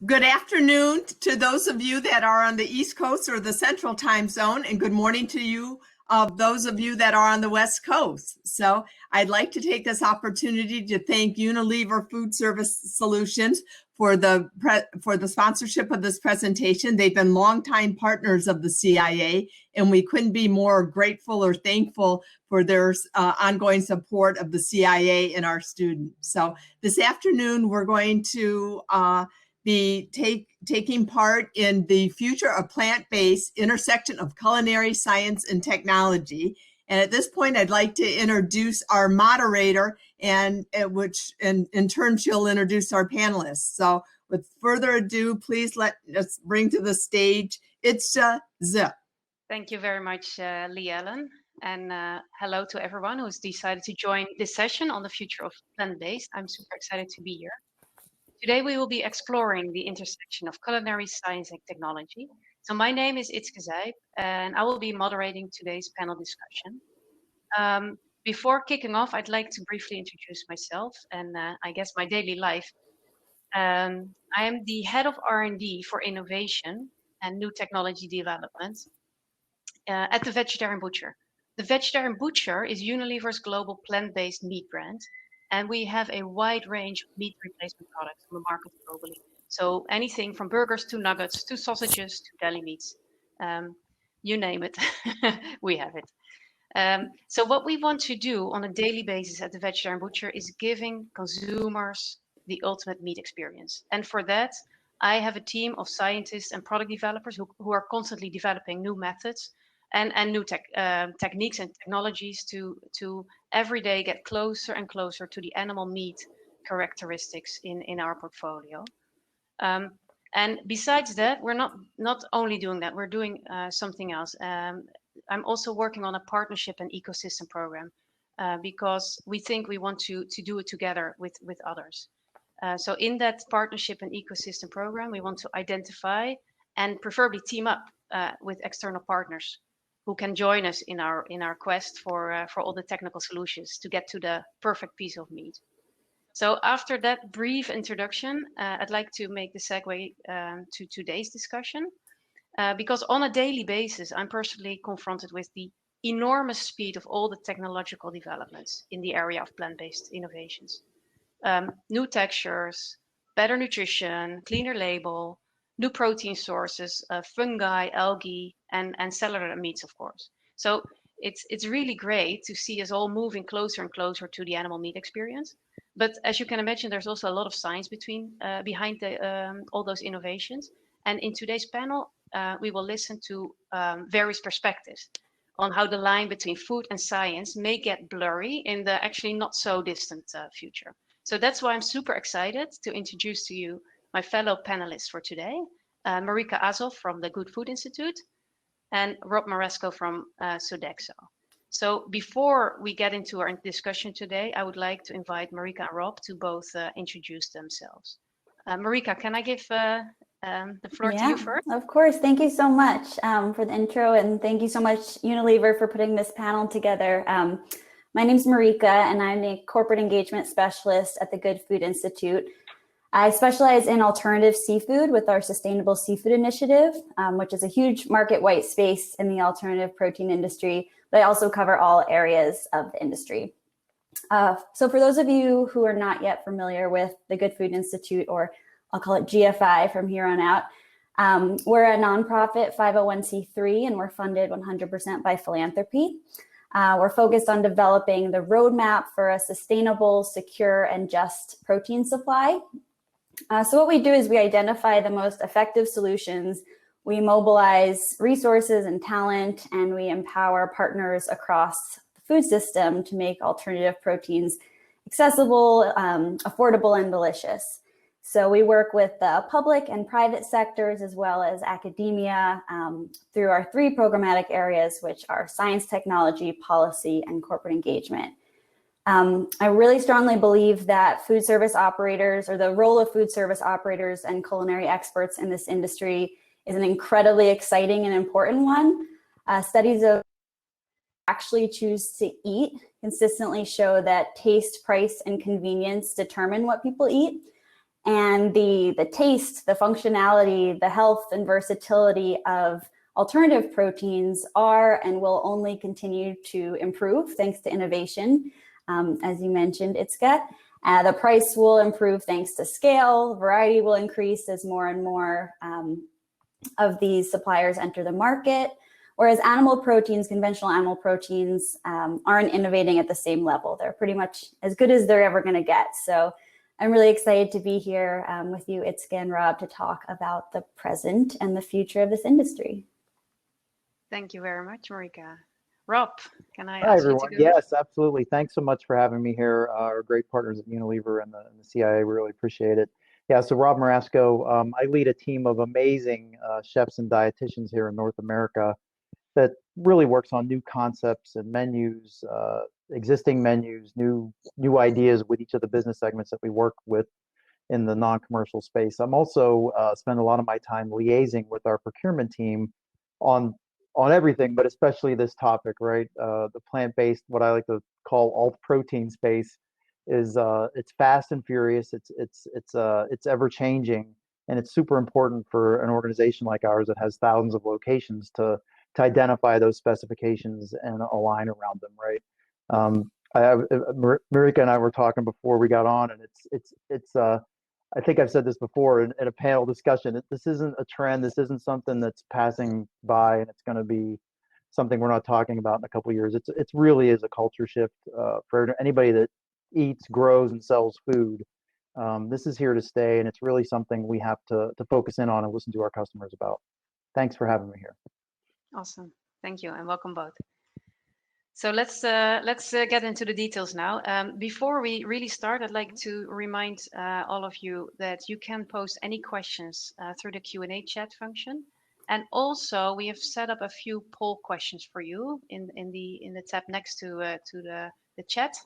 Good afternoon to those of you that are on the East Coast or the Central Time Zone, and good morning to you, those of you that are on the West Coast. So I'd like to take this opportunity to thank Unilever Food Service Solutions for the sponsorship of this presentation. They've been longtime partners of the CIA, and we couldn't be more grateful or thankful for their ongoing support of the CIA and our students. So this afternoon, we're going to be taking part in the Future of PlantBased intersection of culinary science and technology. And at this point, I'd like to introduce our moderator, and which in turn she'll introduce our panelists. So with further ado, please let us bring to the stage Itske Zijp. Thank you very much, Lee Ellen. And hello to everyone who's decided to join this session on the future of plant-based. I'm super excited to be here. Today, we will be exploring the intersection of culinary science and technology. So my name is Itske Zijp, and I will be moderating today's panel discussion. Before kicking off, I'd like to briefly introduce myself and I guess my daily life. I am the head of R&D for innovation and new technology development at the Vegetarian Butcher. The Vegetarian Butcher is Unilever's global plant-based meat brand. And we have a wide range of meat replacement products on the market globally. So anything from burgers to nuggets to sausages to deli meats, you name it, we have it. So what we want to do on a daily basis at the Vegetarian Butcher is giving consumers the ultimate meat experience. And for that, I have a team of scientists and product developers who are constantly developing new methods and new techniques and technologies to every day get closer and closer to the animal meat characteristics in our portfolio. And besides that, we're not only doing that, we're doing something else. I'm also working on a partnership and ecosystem program because we think we want to do it together with others. So in that partnership and ecosystem program, we want to identify and preferably team up with external partners who can join us in our quest for all the technical solutions to get to the perfect piece of meat. So after that brief introduction, I'd like to make the segue to today's discussion, because on a daily basis, I'm personally confronted with the enormous speed of all the technological developments in the area of plant-based innovations. New textures, better nutrition, cleaner label, new protein sources, fungi, algae, and cellular meats, of course. So it's really great to see us all moving closer and closer to the animal meat experience. But as you can imagine, there's also a lot of science behind all those innovations. And in today's panel, we will listen to various perspectives on how the line between food and science may get blurry in the actually not so distant future. So that's why I'm super excited to introduce to you my fellow panelists for today, Marika Azoff from the Good Food Institute and Rob Marasco from Sodexo. So before we get into our discussion today, I would like to invite Marika and Rob to both introduce themselves. Marika, can I give the floor to you first? Of course. Thank you so much for the intro, and thank you so much, Unilever, for putting this panel together. My name's Marika, and I'm a corporate engagement specialist at the Good Food Institute. I specialize in alternative seafood with our Sustainable Seafood Initiative, which is a huge market white space in the alternative protein industry, but I also cover all areas of the industry. So for those of you who are not yet familiar with the Good Food Institute, or I'll call it GFI from here on out, we're a nonprofit 501c3, and we're funded 100% by philanthropy. We're focused on developing the roadmap for a sustainable, secure, and just protein supply. So what we do is we identify the most effective solutions, we mobilize resources and talent, and we empower partners across the food system to make alternative proteins accessible, affordable, and delicious. So we work with the public and private sectors as well as academia through our three programmatic areas, which are science, technology, policy, and corporate engagement. I really strongly believe that food service operators, or the role of food service operators and culinary experts in this industry, is an incredibly exciting and important one. Studies of actually choose to eat consistently show that taste, price, and convenience determine what people eat. And the taste, the functionality, the health and versatility of alternative proteins are and will only continue to improve thanks to innovation. As you mentioned, Itske. The price will improve thanks to scale. Variety will increase as more and more of these suppliers enter the market. Whereas animal proteins, conventional animal proteins, aren't innovating at the same level. They're pretty much as good as they're ever going to get. So I'm really excited to be here with you, Itske and Rob, to talk about the present and the future of this industry. Thank you very much, Marika. Rob, can I Hi, ask everyone. you to go? Yes, absolutely. Thanks so much for having me here. Our great partners at Unilever and the CIA, we really appreciate it. Yeah, so Rob Marasco, I lead a team of amazing chefs and dietitians here in North America that really works on new concepts and menus, existing menus, new ideas with each of the business segments that we work with in the non-commercial space. I'm also spend a lot of my time liaising with our procurement team on everything, but especially this topic, right? The plant-based, what I like to call alt protein space, is it's fast and furious. It's ever changing, and it's super important for an organization like ours that has thousands of locations to identify those specifications and align around them, right? Marika and I were talking before we got on, and it's I think I've said this before in a panel discussion. This isn't a trend. This isn't something that's passing by and it's going to be something we're not talking about in a couple of years. It really is a culture shift for anybody that eats, grows, and sells food. This is here to stay, and it's really something we have to focus in on and listen to our customers about. Thanks for having me here. Awesome. Thank you, and welcome both. So let's get into the details now. Before we really start, I'd like to remind all of you that you can post any questions through the Q&A chat function, and also we have set up a few poll questions for you in the tab next to the chat.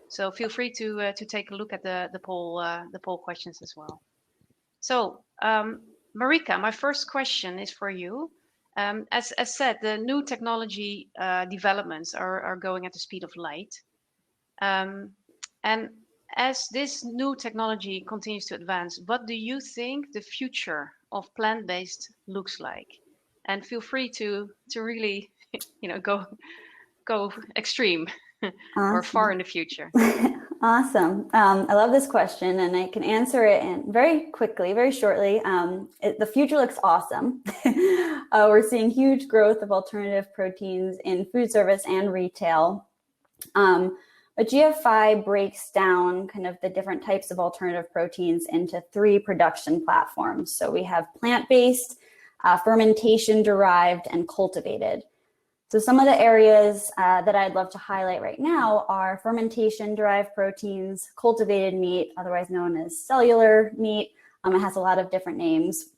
So feel free to take a look at the poll questions as well. So Marika, my first question is for you. As said, the new technology developments are going at the speed of light. And as this new technology continues to advance, what do you think the future of plant-based looks like? And feel free to really, go extreme or far in the future. Awesome. I love this question, and I can answer it very quickly, very shortly. The future looks awesome. We're seeing huge growth of alternative proteins in food service and retail. But GFI breaks down kind of the different types of alternative proteins into 3 production platforms. So we have plant-based, fermentation-derived, and cultivated. So some of the areas that I'd love to highlight right now are fermentation-derived proteins, cultivated meat, otherwise known as cellular meat. It has a lot of different names.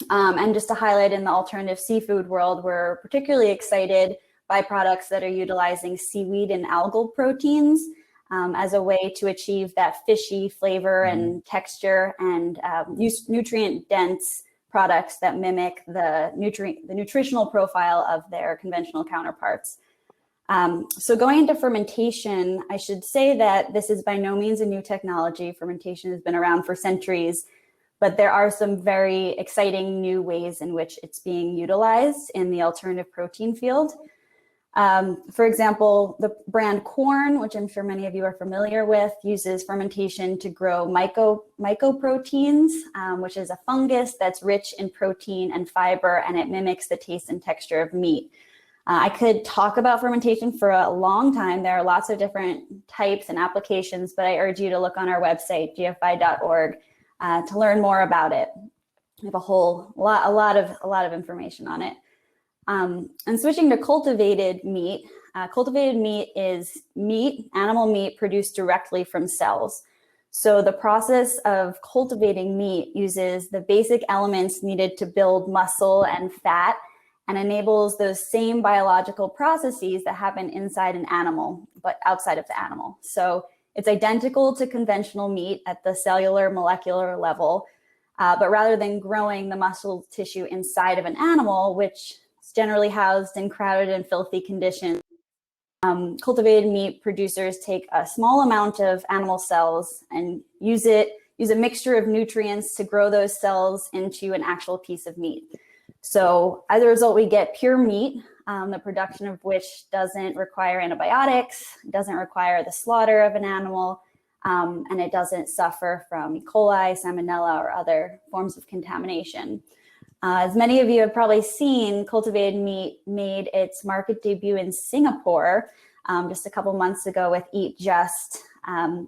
And just to highlight, in the alternative seafood world, we're particularly excited by products that are utilizing seaweed and algal proteins as a way to achieve that fishy flavor and texture, and use nutrient-dense products that mimic the nutritional profile of their conventional counterparts. So going into fermentation, I should say that this is by no means a new technology. Fermentation has been around for centuries, but there are some very exciting new ways in which it's being utilized in the alternative protein field. For example, the brand Corn, which I'm sure many of you are familiar with, uses fermentation to grow mycoproteins, which is a fungus that's rich in protein and fiber, and it mimics the taste and texture of meat. I could talk about fermentation for a long time. There are lots of different types and applications, but I urge you to look on our website, gfi.org, to learn more about it. We have a lot of information on it. And switching to cultivated meat is animal meat produced directly from cells. So the process of cultivating meat uses the basic elements needed to build muscle and fat, and enables those same biological processes that happen inside an animal, but outside of the animal. So it's identical to conventional meat at the cellular molecular level, but rather than growing the muscle tissue inside of an animal, which generally housed in crowded and filthy conditions, cultivated meat producers take a small amount of animal cells and use use a mixture of nutrients to grow those cells into an actual piece of meat. So as a result, we get pure meat, the production of which doesn't require antibiotics, doesn't require the slaughter of an animal, and it doesn't suffer from E. coli, salmonella, or other forms of contamination. As many of you have probably seen, cultivated meat made its market debut in Singapore just a couple months ago with Eat Just, and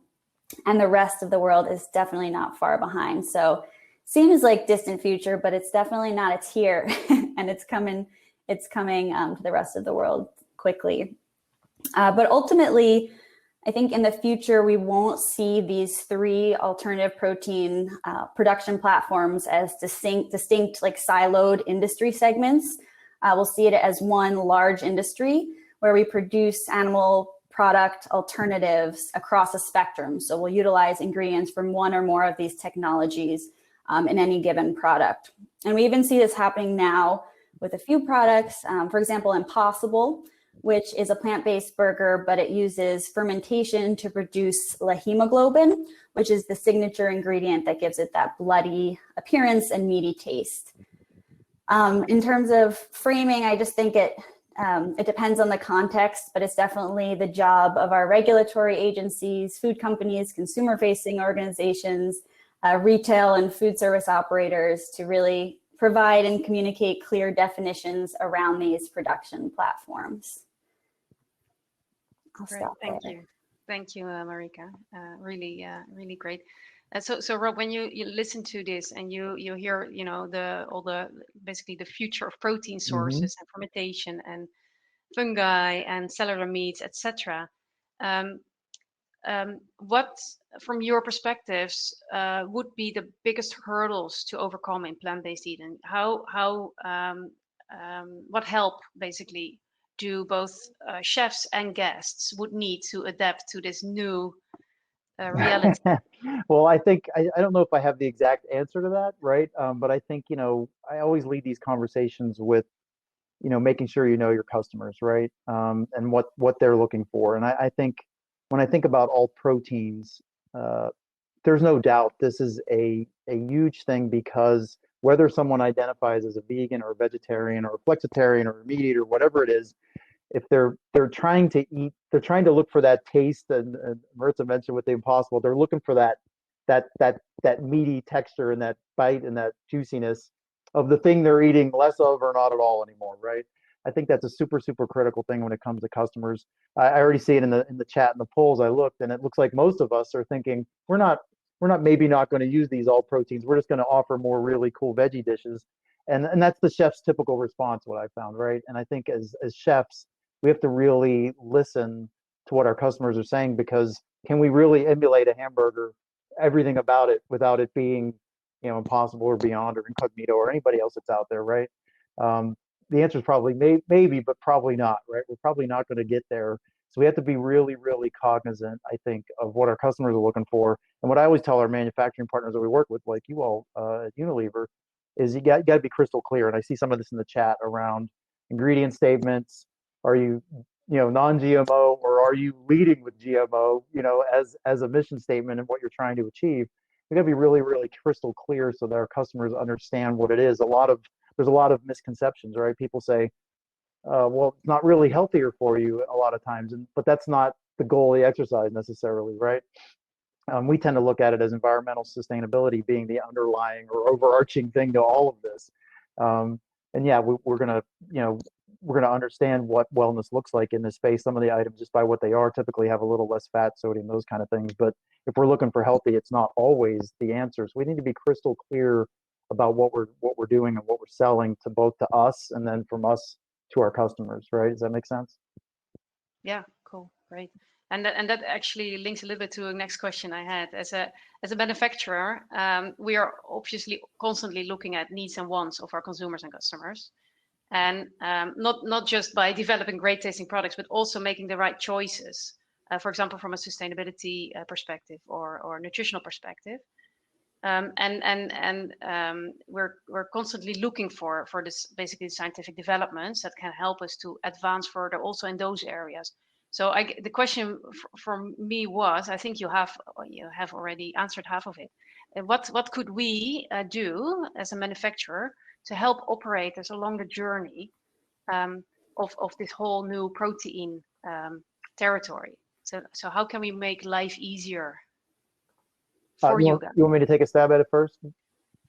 the rest of the world is definitely not far behind. So seems like distant future, but it's definitely not. It's here, and it's coming to the rest of the world quickly. But ultimately, I think in the future, we won't see these three alternative protein production platforms as distinct like siloed industry segments. We'll see it as one large industry where we produce animal product alternatives across a spectrum. So we'll utilize ingredients from one or more of these technologies in any given product. And we even see this happening now with a few products. For example, Impossible, which is a plant-based burger, but it uses fermentation to produce hemoglobin, which is the signature ingredient that gives it that bloody appearance and meaty taste. In terms of framing, I just think it depends on the context, but it's definitely the job of our regulatory agencies, food companies, consumer-facing organizations, retail and food service operators to really provide and communicate clear definitions around these production platforms. Great, thank you, Marika. Really great. So Rob, when you listen to this and you hear basically the future of protein sources and fermentation and fungi and cellular meats, etc. What, from your perspectives, would be the biggest hurdles to overcome in plant-based eating? What help basically do both chefs and guests would need to adapt to this new reality? Well, I think I don't know if I have the exact answer to that, right? But I think I always lead these conversations with making sure you know your customers, right? And what they're looking for. And I think when I think about all proteins, there's no doubt this is a huge thing, because whether someone identifies as a vegan or a vegetarian or a flexitarian or a meat eater, whatever it is, if they're trying to eat, they're trying to look for that taste, and Marissa mentioned with the Impossible, they're looking for that meaty texture and that bite and that juiciness of the thing they're eating less of or not at all anymore, right? I think that's a super critical thing when it comes to customers. I already see it in the chat and the polls. I looked, and it looks like most of us are thinking we're not maybe not going to use these all proteins. We're just going to offer more really cool veggie dishes, and that's the chef's typical response. What I found, right? And I think as chefs, we have to really listen to what our customers are saying, because can we really emulate a hamburger, everything about it, without it being Impossible or Beyond or Incognito or anybody else that's out there, right? The answer is probably maybe, but probably not, right? We're probably not going to get there. So we have to be really cognizant, I think, of what our customers are looking for. And what I always tell our manufacturing partners that we work with, like you all at Unilever, is you got to be crystal clear. And I see some of this in the chat around ingredient statements. Are you non-GMO, or are you leading with GMO, as a mission statement and what you're trying to achieve? We got to be really crystal clear so that our customers understand what it is. There's a lot of misconceptions, right? People say, well, it's not really healthier for you a lot of times, but that's not the goal of the exercise necessarily, right? We tend to look at it as environmental sustainability being the underlying or overarching thing to all of this. And yeah, we're gonna understand what wellness looks like in this space. Some of the items, just by what they are, typically have a little less fat, sodium, those kind of things. But if we're looking for healthy, it's not always the answer. So we need to be crystal clear about what we're doing and what we're selling to us and then from us to our customers, right? Does that make sense? Yeah, cool, great. And that actually links a little bit to the next question I had. As a manufacturer, we are obviously constantly looking at needs and wants of our consumers and customers, and not just by developing great tasting products, but also making the right choices. For example, from a sustainability perspective or nutritional perspective. We're constantly looking for this basically scientific developments that can help us to advance further also in those areas. So the question from me was, I think you have already answered half of it, what could we do as a manufacturer to help operators along the journey of this whole new protein territory? So how can we make life easier for you guys? You want me to take a stab at it first?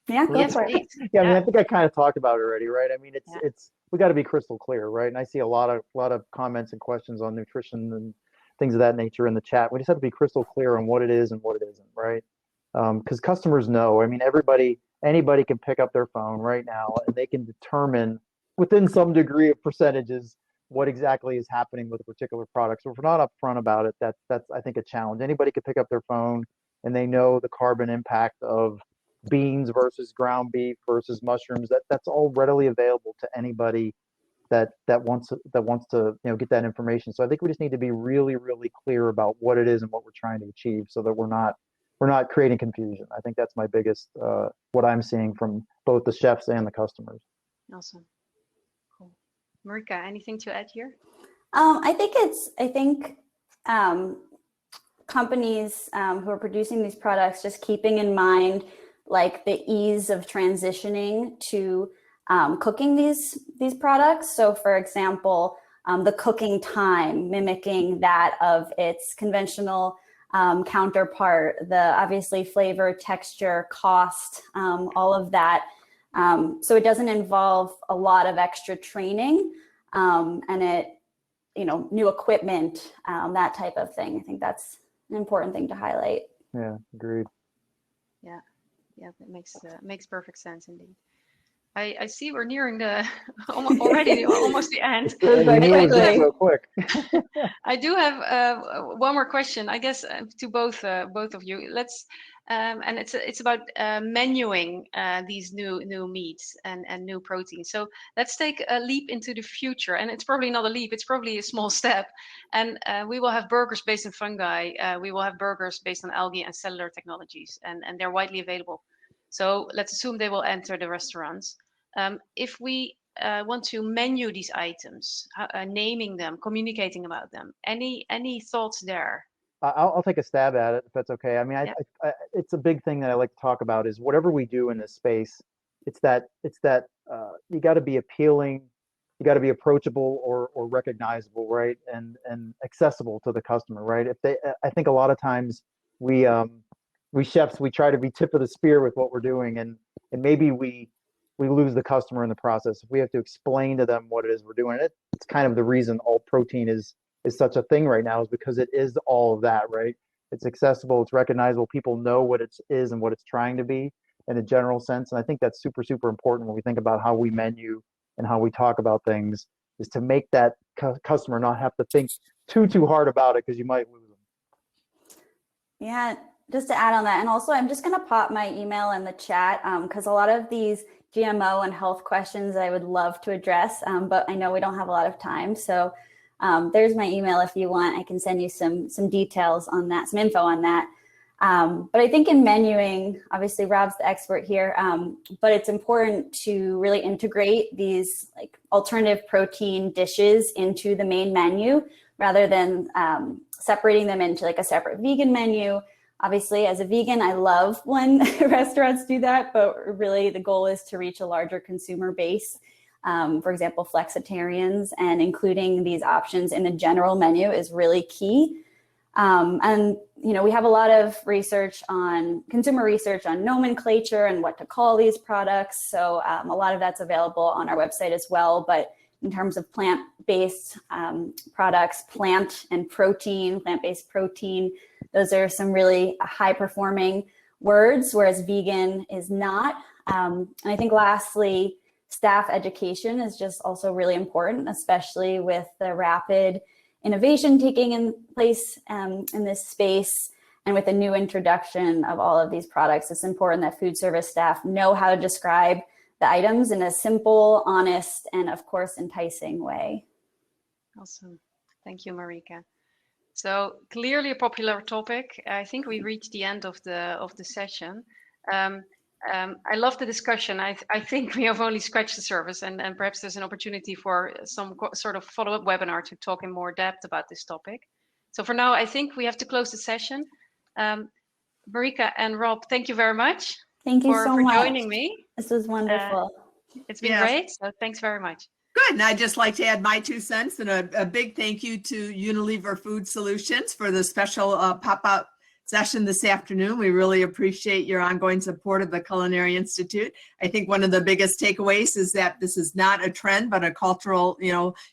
Yeah, go Yes, for it. please. Yeah, I mean, I think I kind of talked about it already, right? I mean, Yeah. it's we got to be crystal clear, right? And I see a lot of comments and questions on nutrition and things of that nature in the chat. We just have to be crystal clear on what it is and what it isn't, right? Because customers know. I mean, anybody can pick up their phone right now and they can determine within some degree of percentages what exactly is happening with a particular product. So if we're not upfront about it, that's I think a challenge. Anybody can pick up their phone and they know the carbon impact of beans versus ground beef versus mushrooms. That's all readily available to anybody that wants to get that information. So I think we just need to be really, really clear about what it is and what we're trying to achieve, so that we're not creating confusion. I think that's my biggest what I'm seeing from both the chefs and the customers. Awesome. Cool. Marika, anything to add here? I think companies who are producing these products, just keeping in mind like the ease of transitioning to cooking these products. So for example, the cooking time, mimicking that of its conventional counterpart, the obviously flavor, texture, cost, all of that. So it doesn't involve a lot of extra training and new equipment, that type of thing. I think that's an important thing to highlight. Yeah, agreed. Yeah, that makes perfect sense indeed. I see we're nearing almost the end. So quick. I do have one more question, I guess, to both of you. Let's and it's about menuing these new meats and new proteins. So let's take a leap into the future, and it's probably not a leap; it's probably a small step. And we will have burgers based on fungi. We will have burgers based on algae and cellular technologies, and they're widely available. So let's assume they will enter the restaurants. If we want to menu these items, naming them, communicating about them, any thoughts there? I'll take a stab at it if that's okay. I mean, I it's a big thing that I like to talk about is whatever we do in this space, it's that you got to be appealing, you got to be approachable or recognizable, right, and accessible to the customer, right? I think a lot of times we chefs, we try to be tip of the spear with what we're doing, and maybe we lose the customer in the process. If we have to explain to them what it is we're doing, it's kind of the reason all protein is such a thing right now, is because it is all of that, right? It's accessible, it's recognizable, people know what it is and what it's trying to be in a general sense. And I think that's super, super important when we think about how we menu and how we talk about things, is to make that customer not have to think too hard about it, because you might lose them. Yeah, just to add on that, and also I'm just going to pop my email in the chat, because a lot of these GMO and health questions I would love to address, but I know we don't have a lot of time. So there's my email if you want. I can send you some details on that, some info on that. But I think in menuing, obviously Rob's the expert here, but it's important to really integrate these like alternative protein dishes into the main menu, rather than separating them into like a separate vegan menu. Obviously, as a vegan, I love when restaurants do that, but really the goal is to reach a larger consumer base. For example, flexitarians, and including these options in the general menu is really key. And we have a lot of consumer research on nomenclature and what to call these products. So a lot of that's available on our website as well. But in terms of plant-based products, plant-based protein, those are some really high-performing words, whereas vegan is not. And I think lastly, staff education is just also really important, especially with the rapid innovation taking in place in this space, and with the new introduction of all of these products. It's important that food service staff know how to describe the items in a simple, honest, and of course, enticing way. Awesome. Thank you, Marika. So clearly a popular topic. I think we reached the end of the session. I love the discussion. I think we have only scratched the surface, and perhaps there's an opportunity for some sort of follow-up webinar to talk in more depth about this topic. So for now, I think we have to close the session. Marika and Rob, thank you very much Thank you for so much. joining me. This was wonderful. It's been Yes. great, so thanks very much. Good, and I'd just like to add my 2 cents and a big thank you to Unilever Food Solutions for the special pop-up session this afternoon. We really appreciate your ongoing support of the Culinary Institute. I think one of the biggest takeaways is that this is not a trend, but a cultural,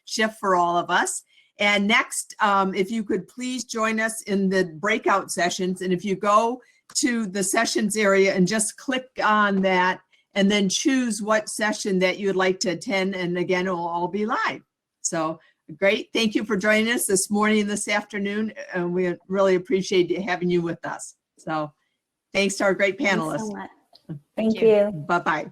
shift for all of us. And next, if you could please join us in the breakout sessions, and if you go to the sessions area and just click on that, and then choose what session that you would like to attend. And again, it will all be live. So great. Thank you for joining us this morning and this afternoon. And we really appreciate having you with us. So thanks to our great Thanks panelists. so much. Thank you. Bye-bye.